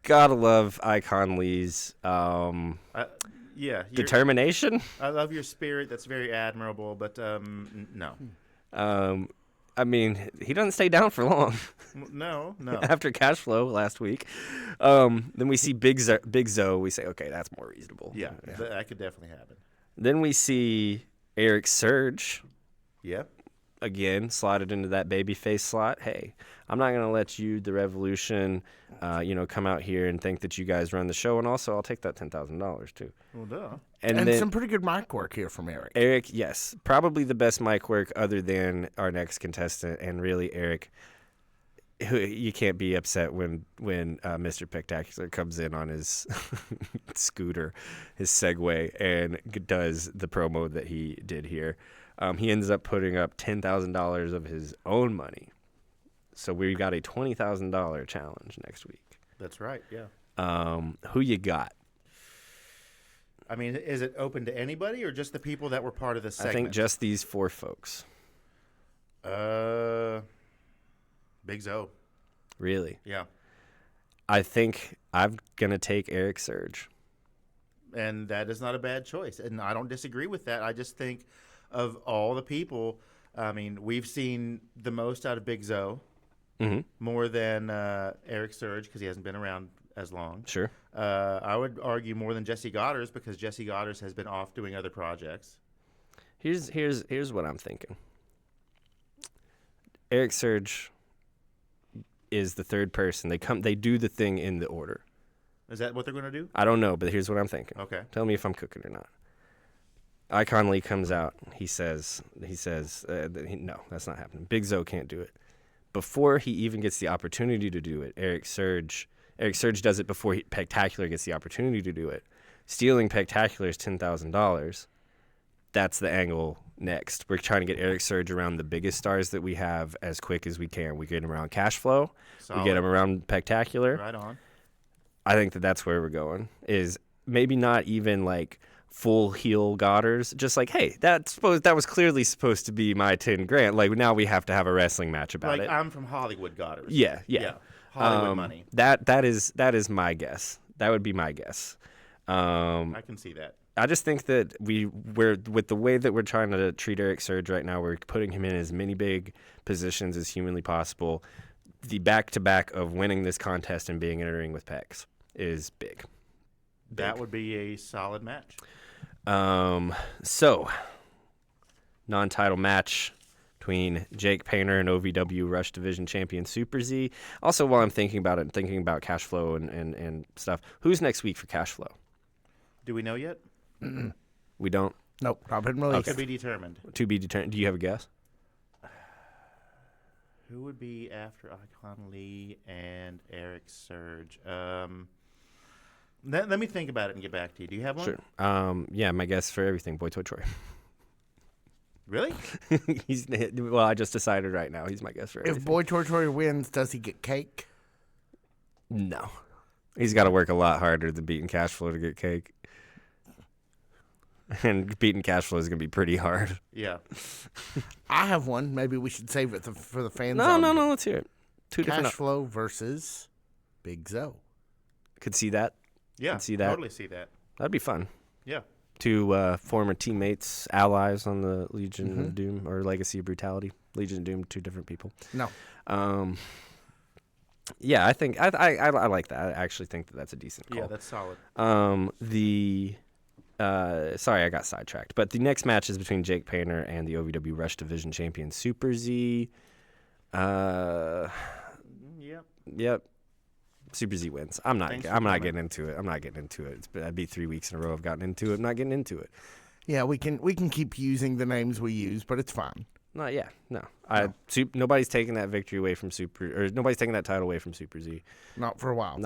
Gotta love Icon Lee's determination. I love your spirit. That's very admirable. But no. I mean, he doesn't stay down for long. No. After cash flow last week, then we see Big Zo. We say, okay, that's more reasonable. Yeah. That could definitely happen. Then we see Eric Surge. Yep. Again, slotted into that babyface slot. Hey, I'm not gonna let you, the Revolution, come out here and think that you guys run the show, and also I'll take that $10,000 too. Well, duh. And then, some pretty good mic work here from Eric. Eric, yes, probably the best mic work other than our next contestant, and really Eric. You can't be upset when Mr. Spectacular comes in on his scooter, his Segway, and does the promo that he did here. He ends up putting up $10,000 of his own money. So we've got a $20,000 challenge next week. That's right, yeah. Who you got? I mean, is it open to anybody or just the people that were part of this segment? I think just these 4 folks. Big Zo. Really? Yeah. I think I'm going to take Eric Surge. And that is not a bad choice. And I don't disagree with that. I just think of all the people, I mean, we've seen the most out of Big Zo, more than Eric Surge because he hasn't been around as long. Sure. I would argue more than Jesse Goddard's because Jesse Goddard's has been off doing other projects. Here's what I'm thinking. Eric Surge is the third person. They do the thing in the order. Is that what they're going to do? I don't know, but here's what I'm thinking. Okay. Tell me if I'm cooking or not. Icon Lee comes out. He says, no, that's not happening. Big Zo can't do it. before he even gets the opportunity to do it. Eric Surge does it before Pectacular gets the opportunity to do it. Stealing Pectacular is $10,000. That's the angle next. We're trying to get Eric Surge around the biggest stars that we have as quick as we can. We get him around Cash Flow. Solid. We get him around Pectacular. Right on. I think that's where we're going. Is maybe not even like full heel godders. Just like, hey, that was clearly supposed to be my 10 grand. Like now we have to have a wrestling match about it. Like I'm from Hollywood godders. Yeah. Hollywood money. That is my guess. That would be my guess. I can see that. I just think that we're with the way that we're trying to treat Eric Surge right now, we're putting him in as many big positions as humanly possible. The back-to-back of winning this contest and being in a ring with Pecs is big. That would be a solid match. So, non-title match between Jake Painter and OVW Rush Division Champion Super Z. Also, while I'm thinking about it and thinking about Cash Flow and stuff, who's next week for Cash Flow? Do we know yet? We don't? Nope, not been released. To be determined. To be determined. Do you have a guess? Who would be after Icon Lee and Eric Surge? Let me think about it and get back to you. Do you have one? Sure. Yeah, my guess for everything, Boy Toy Troy. Really? Well, I just decided right now he's my guess for everything. If Boy Toy Troy wins, does he get cake? No. He's got to work a lot harder than beating Cash Flow to get cake. And beating Cash Flow is going to be pretty hard. Yeah. I have one. Maybe we should save it for the fans. No, let's hear it. Cash Flow versus Big Zoe. Could see that. Yeah, Could see that. totally see that. That'd be fun. Yeah. Two former teammates, allies on the Legion of Doom or Legacy of Brutality. Legion of Doom, two different people. No. Yeah, I think I like that. I actually think that's a decent call. Yeah, that's solid. Sorry, I got sidetracked. But the next match is between Jake Painter and the OVW Rush Division Champion Super Z. Yep. Super Z wins. I'm not getting into it. I'm not getting into it. That'd be 3 weeks in a row I've gotten into it. I'm not getting into it. Yeah, we can keep using the names we use, but it's fine. No. Nobody's taking that victory away from nobody's taking that title away from Super Z. Not for a while.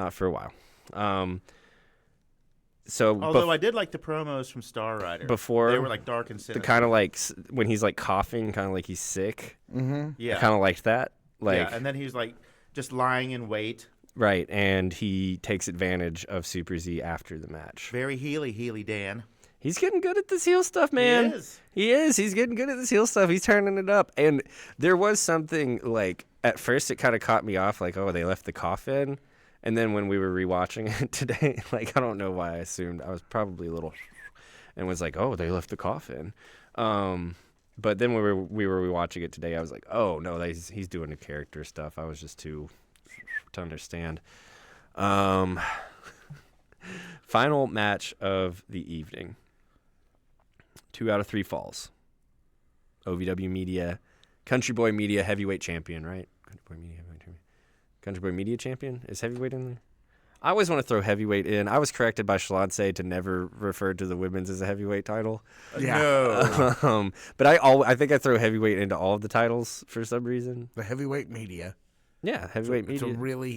Although I did like the promos from Star Rider. Before they were like dark and sinister. The kind of like when he's like coughing, kind of like he's sick. Mm-hmm. Yeah. I kind of liked that. And then he was like just lying in wait. Right, and he takes advantage of Super Z after the match. Very Healy Dan. He's getting good at this heel stuff, man. He is. He's getting good at this heel stuff. He's turning it up. And there was something like, at first it kind of caught me off, like, oh, they left the cough in. And then when we were rewatching it today, like, I don't know why I assumed. I was probably a little, and was like, oh, they left the cough in. But then when we were rewatching it today, I was like, oh, no, he's doing the character stuff. I was just too to understand. Final match of the evening. 2 out of 3 falls. OVW Media, Country Boy Media heavyweight champion, right? Country Boy Media champion? Is heavyweight in there? I always want to throw heavyweight in. I was corrected by Shalance to never refer to the women's as a heavyweight title. Yeah. No. But I think I throw heavyweight into all of the titles for some reason. The Heavyweight Media. Yeah, heavyweight media.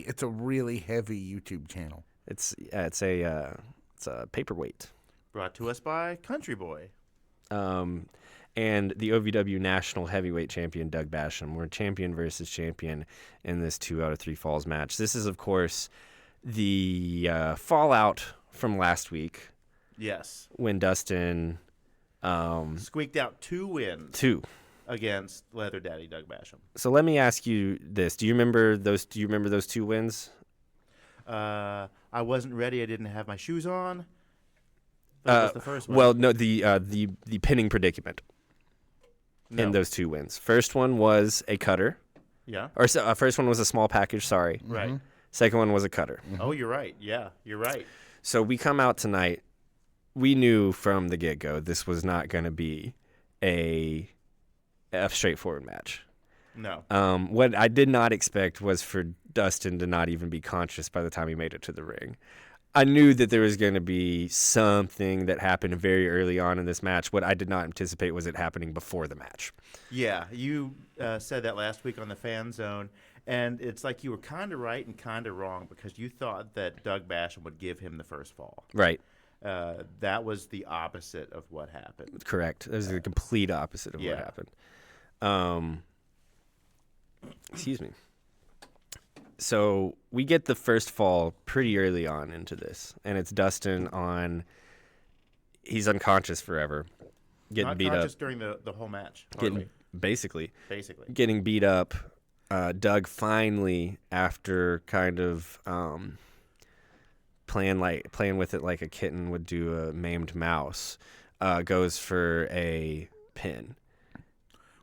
It's a really heavy YouTube channel. It's a paperweight. Brought to us by Country Boy. And the OVW National Heavyweight Champion Doug Basham. We're champion versus champion in this 2 out of 3 falls match. This is, of course, the fallout from last week. Yes. When Dustin squeaked out 2 wins. 2. Against Leather Daddy Doug Basham. So let me ask you this: Do you remember those 2 wins? I wasn't ready. I didn't have my shoes on. That was the first one. Well, no, the pinning predicament in those 2 wins. First one was a cutter. Yeah. Or first one was a small package. Sorry. Right. Mm-hmm. Second one was a cutter. Mm-hmm. Oh, you're right. Yeah, you're right. So we come out tonight. We knew from the get-go this was not going to be a straightforward match. No. What I did not expect was for Dustin to not even be conscious by the time he made it to the ring. I knew that there was going to be something that happened very early on in this match. What I did not anticipate was it happening before the match. Yeah, you said that last week on the Fan Zone, and it's like you were kind of right and kind of wrong because you thought that Doug Basham would give him the first fall. Right. That was the opposite of what happened. Correct. That was the complete opposite of what happened. Excuse me. So we get the first fall pretty early on into this, and it's Dustin on. He's unconscious forever, getting beat up. Not just during the whole match. Basically. Getting beat up. Doug finally, after kind of playing with it like a kitten would do a maimed mouse, goes for a pin.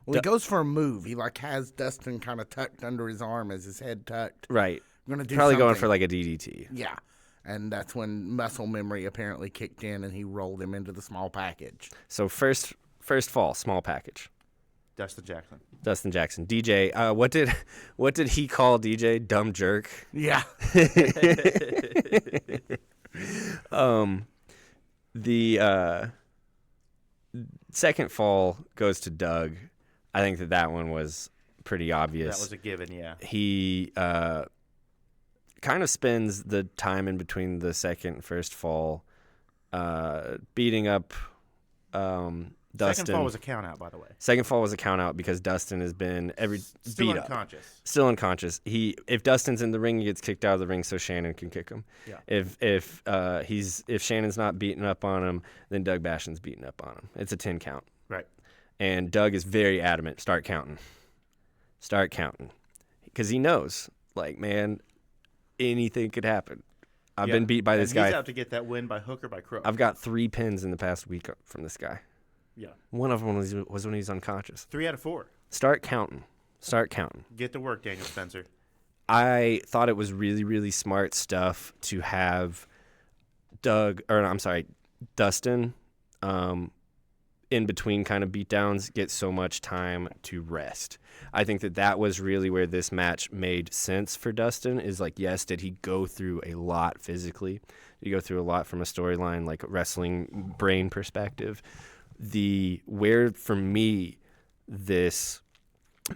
Well, he goes for a move. He has Dustin kind of tucked under his arm as his head tucked. Right. Gonna do Probably something. going for like a DDT. Yeah. And that's when muscle memory apparently kicked in and he rolled him into the small package. So first fall, small package. Dustin Jackson. DJ. What did he call DJ? Dumb jerk. Yeah. The second fall goes to Doug. I think that one was pretty obvious. That was a given, yeah. He kind of spends the time in between the second and first fall beating up Dustin. Second fall was a count out, by the way. Second fall was a count out because Dustin has been Still beat unconscious. up. Still unconscious. If Dustin's in the ring, he gets kicked out of the ring so Shannon can kick him. Yeah. If Shannon's not beating up on him, then Doug Basham's beating up on him. It's a 10 count. Right. And Doug is very adamant. Start counting. Because he knows, man, anything could happen. I've been beat by this guy. He's out to get that win by hook or by crook. I've got 3 pins in the past week from this guy. Yeah. One of them was when he was unconscious. 3 out of 4. Start counting. Get to work, Daniel Spencer. I thought it was really, really smart stuff to have Dustin, in between kind of beatdowns, get so much time to rest. I think that was really where this match made sense for Dustin is yes, did he go through a lot physically? Did he go through a lot from a storyline, like wrestling brain perspective? Where for me this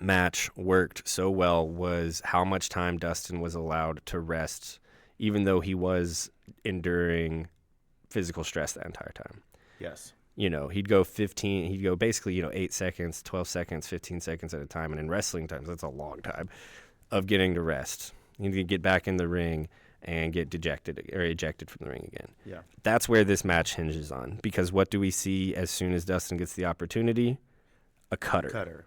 match worked so well was how much time Dustin was allowed to rest, even though he was enduring physical stress that entire time. Yes. He'd go basically 8 seconds, 12 seconds, 15 seconds at a time. And in wrestling times, that's a long time of getting to rest. You need to get back in the ring and get ejected from the ring again. Yeah. That's where this match hinges on. Because what do we see as soon as Dustin gets the opportunity? A cutter.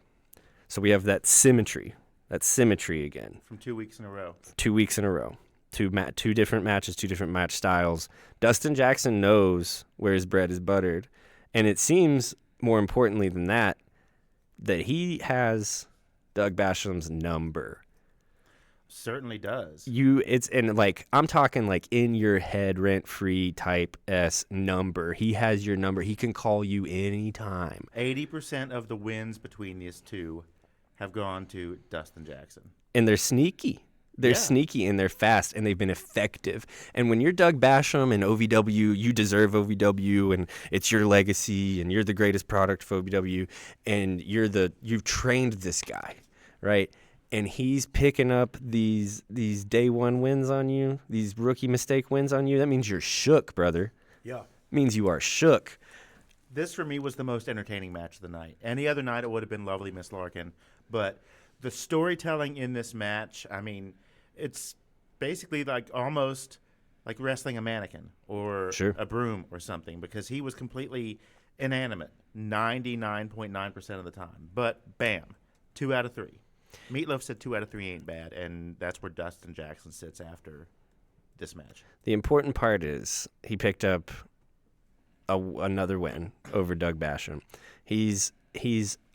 So we have that symmetry again. From 2 weeks in a row. 2 weeks in a row. Two different matches, 2 different match styles. Dustin Jackson knows where his bread is buttered. And it seems, more importantly than that he has Doug Basham's number. Certainly does. I'm talking in your head, rent-free type S number. He has your number. He can call you anytime. 80% of the wins between these two have gone to Dustin Jackson. And they're sneaky. They're sneaky and they're fast and they've been effective. And when you're Doug Basham and OVW, you deserve OVW and it's your legacy and you're the greatest product for OVW and you've trained this guy, right? And he's picking up these day one wins on you, these rookie mistake wins on you. That means you're shook, brother. Yeah. It means you are shook. This for me was the most entertaining match of the night. Any other night it would have been lovely, Miss Larkin, but the storytelling in this match, it's basically almost like wrestling a mannequin or a broom or something because he was completely inanimate 99.9% of the time. But bam, 2 out of 3. Meatloaf said 2 out of 3 ain't bad, and that's where Dustin Jackson sits after this match. The important part is he picked up another win over Doug Basham. He's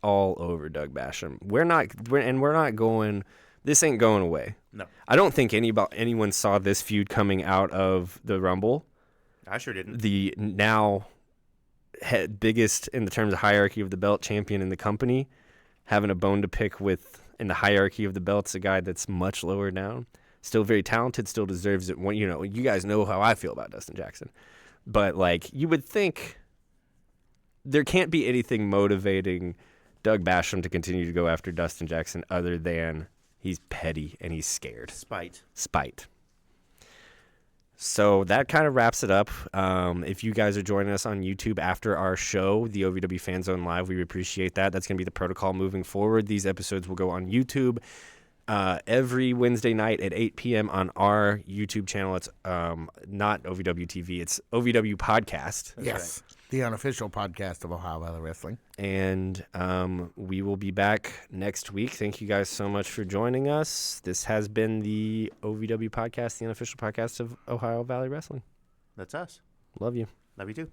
all over Doug Basham. We're not going. This ain't going away. No. I don't think anyone saw this feud coming out of the Rumble. I sure didn't. The now biggest in the terms of hierarchy of the belt champion in the company, having a bone to pick with in the hierarchy of the belts, a guy that's much lower down. Still very talented, still deserves it. You know, you guys know how I feel about Dustin Jackson. But, like, you would think there can't be anything motivating Doug Basham to continue to go after Dustin Jackson other than he's petty and he's scared. Spite. So that kind of wraps it up. If you guys are joining us on YouTube after our show, the OVW Fan Zone Live, we appreciate that. That's going to be the protocol moving forward. These episodes will go on YouTube every Wednesday night at 8 p.m. on our YouTube channel. It's not OVW TV. It's OVW Podcast. Yes. Right. The unofficial podcast of Ohio Valley Wrestling. And we will be back next week. Thank you guys so much for joining us. This has been the OVW Podcast, the unofficial podcast of Ohio Valley Wrestling. That's us. Love you. Love you too.